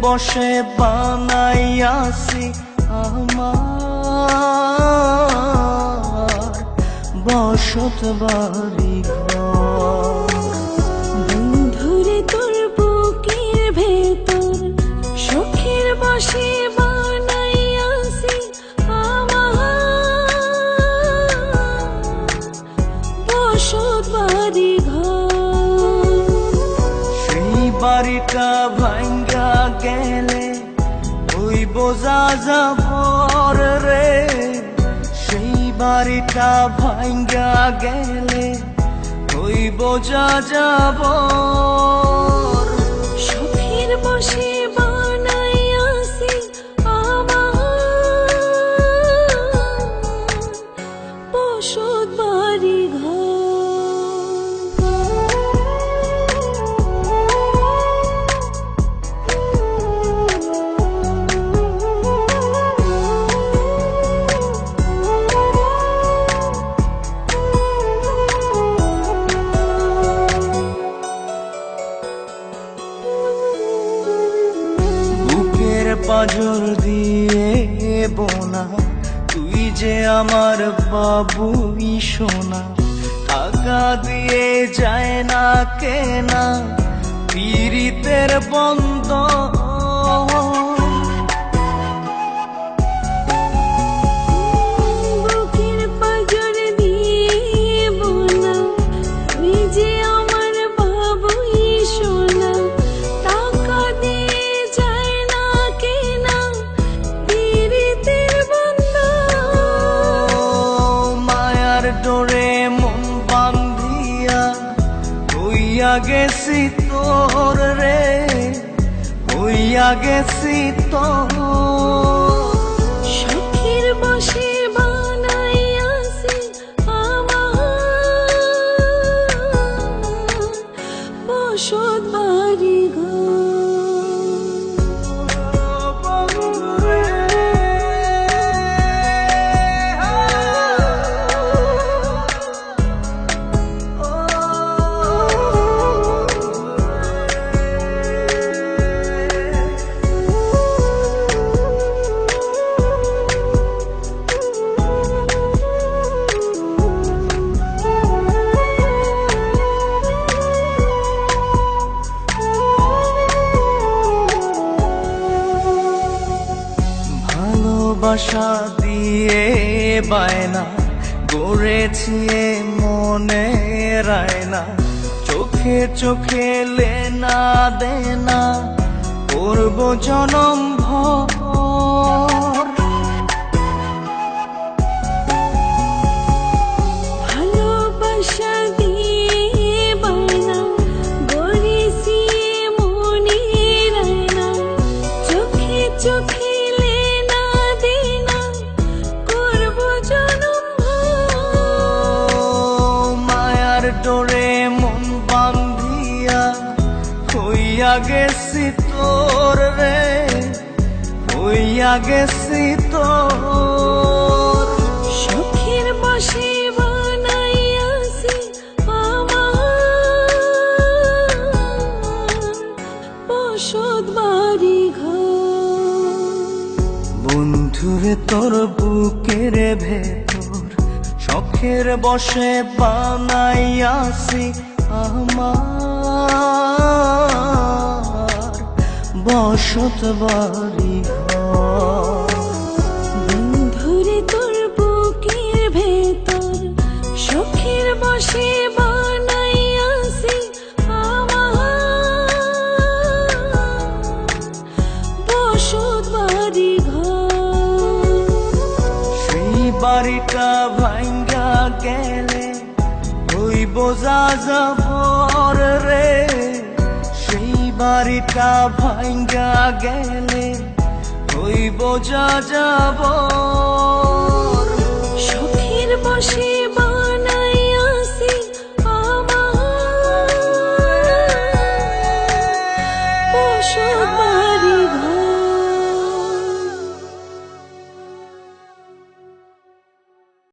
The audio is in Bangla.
বসে বানাইয়াছি আমার বসত বাড়ি ঘর। বন্ধুরে তোর বুকের ভেতর শখের বসে বানাইয়াছি আমার বসত বাড়ি ঘর। সেই বাড়িটা ভাঙ্গা গেলে ওই বোঝা যাবর রে, সেই বাড়িটা ভাঙ্গা গেলে ওই বোঝা যাবর। শখের বসে বানাইয়াছি আমার বসত বাড়ি ঘর। পাজর দিয়ে বোনা তুই যে আমার বাবুই সোনা, টাকা দিয়ে যায় না কেনা পীড়িতের বন্ধ। বুকের পাজর দিয়ে বোনা তুই যে আমার বাবুই সোনা, টাকা দিয়ে যায় না কেনা পীড়িতের বন্ধন। মায়ার ডোরে মন বান্ধিয়া হইয়া গেছি তোর রে, হইয়া গেছি তোর। শখের বসে বানাইয়াছি আমার বসত বাড়ি ঘর। ভালোবাসা দিয়ে বায়না গড়েছি মনে রায়না, চোখে চোখে লেনা দেনা করব জনম ভর। ভালোবাসা দিয়ে বায়না গড়েছি মনে রায়না, চোখে চোখে লেনা দেনা করব জনম ভর। মায়ার ডোরে মন বান্ধিয়া হইয়া গেছি তোর রে, হইয়া গেছি তোর। শখের বসে বানাইয়াছি আমার বসত বাড়ি ঘর। বন্ধুরে তোর বুকের ভেতর শখের বসে বানাইয়াছি আমার বসত বাড়ি ঘর। বন্ধুরে তোর বুকের ভেতর শখের বসে বানাইয়াছি আমার বসত বাড়ি ঘর। সেই বাড়িটা ভাঙ্গা গেলে ওই বোঝা যাবর রে, সেই বাড়িটা ভাঙ্গা গেলে ওই বোঝা যাবর। শখের বসে